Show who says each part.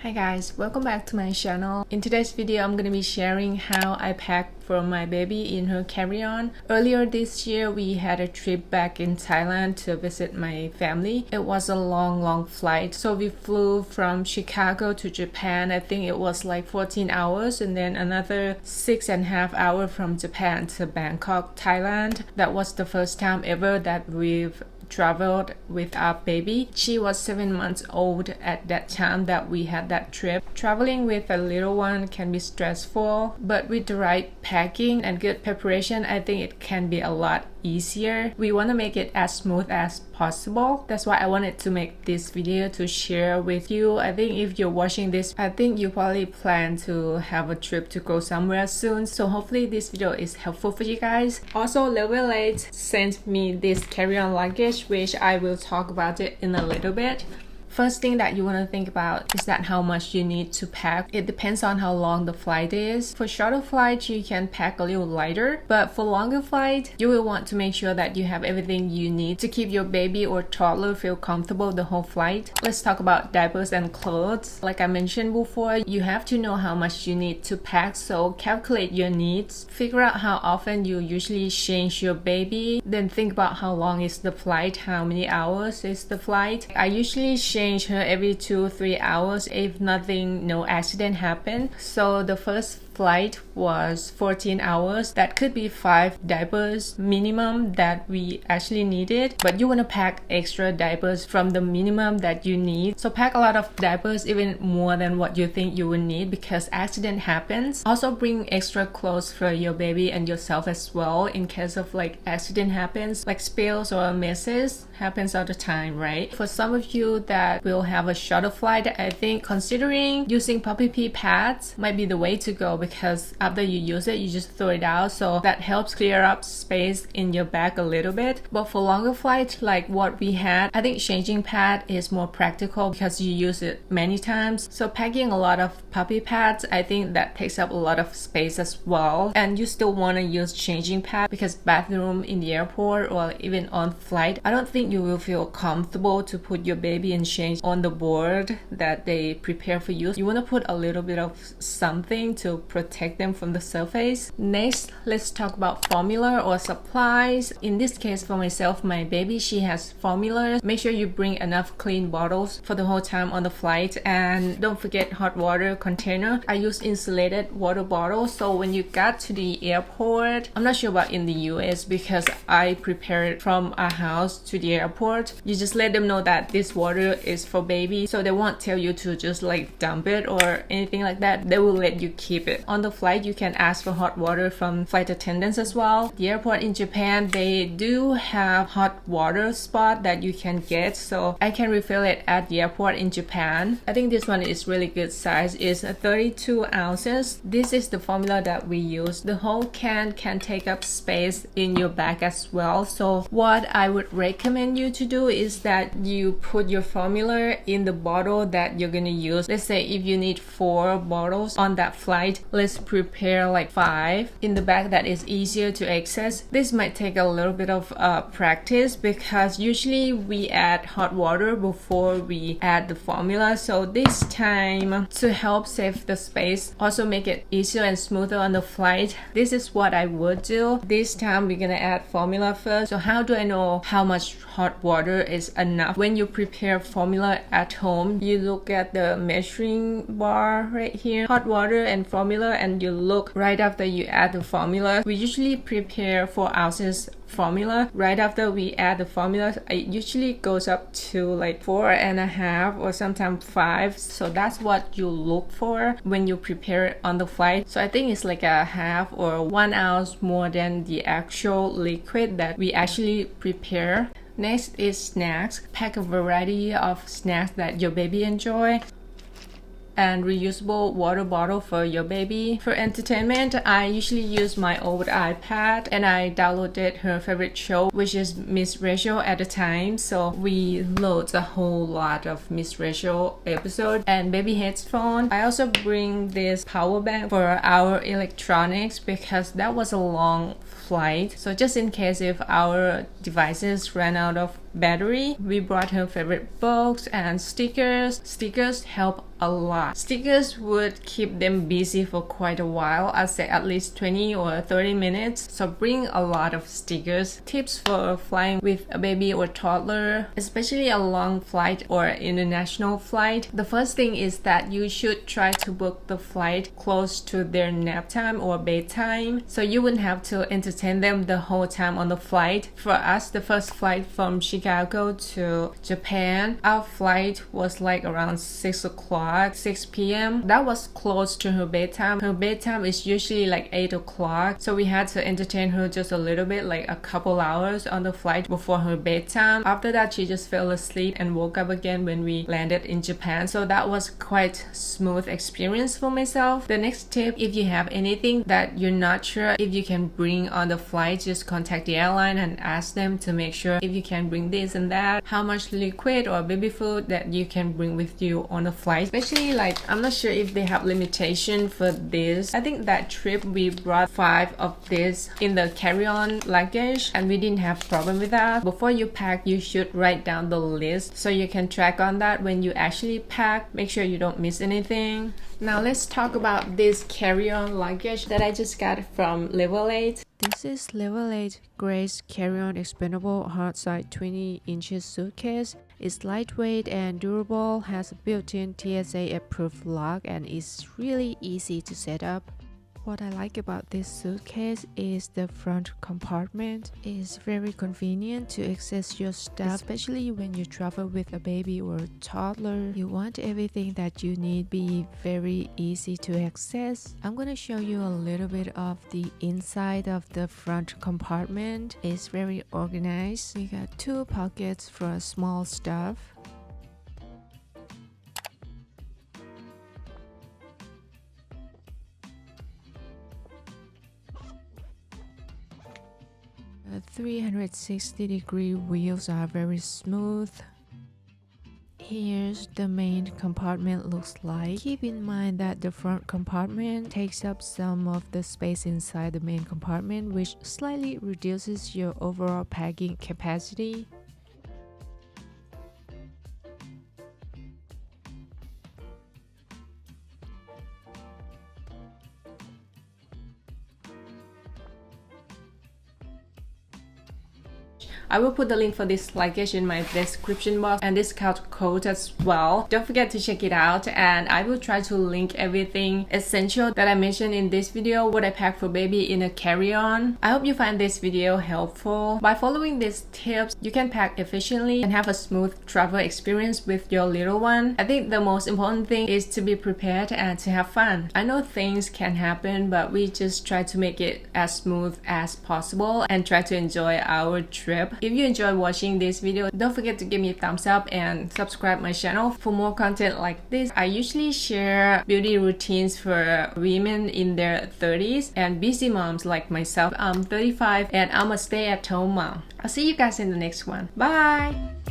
Speaker 1: Hi guys, welcome back to my channel. In today's video, I'm going to be sharing how I packed for my baby in her carry-on. Earlier this year, we had a trip back in Thailand to visit my family. It was a long flight. So we flew from Chicago to Japan. I think it was like 14 hours and then another 6.5 hours from Japan to Bangkok, Thailand. That was the first time ever that we've traveled with our baby. She was 7 months old at that time that we had that trip. Traveling with a little one can be stressful, but with the right packing and good preparation, I think it can be a lot easier. We want to make it as smooth as possible. That's why I wanted to make this video to share with you. I think if you're watching this, I think you probably plan to have a trip to go somewhere soon. So hopefully this video is helpful for you guys. Also, Level 8 sent me this carry-on luggage, which I will talk about it in a little bit. First thing that you want to think about is that how much you need to pack. It depends on how long the flight is. For shorter flights, you can pack a little lighter, but for longer flight, you will want to make sure that you have everything you need to keep your baby or toddler feel comfortable the whole flight. Let's talk about diapers and clothes. Like I mentioned before, you have to know how much you need to pack, so calculate your needs. Figure out how often you usually change your baby. Then think about how long is the flight, how many hours is the flight. I usually change her every 2-3 hours if no accident happened. So the first flight was 14 hours. That could be 5 diapers minimum that we actually needed, but you want to pack extra diapers from the minimum that you need. So pack a lot of diapers, even more than what you think you will need, because accident happens. Also bring extra clothes for your baby and yourself as well in case of like accident happens, like spills or messes happens all the time, right? For some of you that will have a shorter flight, I think considering using puppy pee pads might be the way to go, because after you use it, you just throw it out, so that helps clear up space in your bag a little bit. But for longer flights like what we had, I think changing pad is more practical because you use it many times. So packing a lot of puppy pads, I think that takes up a lot of space as well. And you still want to use changing pad because bathroom in the airport or even on flight, I don't think you will feel comfortable to put your baby and change on the board that they prepare for you. You want to put a little bit of something to protect them from the surface. Next, let's talk about formula or supplies. In this case, for myself, my baby, she has formula. Make sure you bring enough clean bottles for the whole time on the flight, and don't forget hot water container. I use insulated water bottles, so when you got to the airport, I'm not sure about in the US because I prepare it from our house to the airport. You just let them know that this water is for baby, so they won't tell you to just like dump it or anything like that. They will let you keep it. On the flight, you can ask for hot water from flight attendants as well. The airport in Japan, they do have hot water spot that you can get, so I can refill it at the airport in Japan. I think this one is really good size. It's 32 ounces. This is the formula that we use. The whole can take up space in your bag as well. So what I would recommend you to do is that you put your formula in the bottle that you're gonna use. Let's say if you need 4 bottles on that flight, let's prepare like 5 in the bag that is easier to access. This might take a little bit of practice because usually we add hot water before we add the formula. So this time, to help save the space, also make it easier and smoother on the flight, this is what I would do. This time we're gonna add formula first. So how do I know how much hot water is enough? When you prepare formula at home, you look at the measuring bar right here, hot water and formula, and you look right after you add the formula. We usually prepare 4 ounces formula. Right after we add the formula, it usually goes up to like 4.5 or sometimes 5. So that's what you look for when you prepare it on the flight. So I think it's like a half or 1 ounce more than the actual liquid that we actually prepare. Next is snacks. Pack a variety of snacks that your baby enjoy. And reusable water bottle for your baby. For entertainment, I usually use my old iPad and I downloaded her favorite show, which is Miss Rachel at the time. So we load a whole lot of Miss Rachel episode and baby headphone. I also bring this power bank for our electronics because that was a long flight. So just in case if our devices ran out of battery. We brought her favorite books and stickers. Stickers help a lot. Stickers would keep them busy for quite a while. I'd say at least 20 or 30 minutes. So bring a lot of stickers. Tips for flying with a baby or toddler, especially a long flight or international flight. The first thing is that you should try to book the flight close to their nap time or bedtime, so you wouldn't have to entertain them the whole time on the flight. For us, the first flight from Chicago to Japan, our flight was like around 6 o'clock, 6 p.m. That was close to her bedtime. Her bedtime is usually like 8 o'clock, so we had to entertain her just a little bit, like a couple hours on the flight before her bedtime. After that, she just fell asleep and woke up again when we landed in Japan. So that was quite smooth experience for myself. The next tip, if you have anything that you're not sure if you can bring on the flight, just contact the airline and ask them to make sure if you can bring this and that, how much liquid or baby food that you can bring with you on the flight. Especially like, I'm not sure if they have limitation for this. I think that trip we brought 5 of this in the carry-on luggage and we didn't have problem with that. Before you pack, you should write down the list so you can track on that when you actually pack. Make sure you don't miss anything. Now let's talk about this carry-on luggage that I just got from LEVEL8. This is LEVEL8 Grace carry-on expandable hard side 20 inches suitcase. It's lightweight and durable, has a built-in TSA approved lock, and is really easy to set up. What I like about this suitcase is the front compartment. It's very convenient to access your stuff, especially when you travel with a baby or a toddler. You want everything that you need be very easy to access. I'm gonna show you a little bit of the inside of the front compartment. It's very organized. We got 2 pockets for small stuff. The 360-degree wheels are very smooth. Here's the main compartment looks like. Keep in mind that the front compartment takes up some of the space inside the main compartment, which slightly reduces your overall packing capacity. I will put the link for this luggage in my description box and discount code as well. Don't forget to check it out, and I will try to link everything essential that I mentioned in this video, what I pack for baby in a carry-on. I hope you find this video helpful. By following these tips, you can pack efficiently and have a smooth travel experience with your little one. I think the most important thing is to be prepared and to have fun. I know things can happen, but we just try to make it as smooth as possible and try to enjoy our trip. If you enjoyed watching this video, don't forget to give me a thumbs up and subscribe my channel for more content like this. I usually share beauty routines for women in their 30s and busy moms like myself. I'm 35 and I'm a stay-at-home mom. I'll see you guys in the next one. Bye!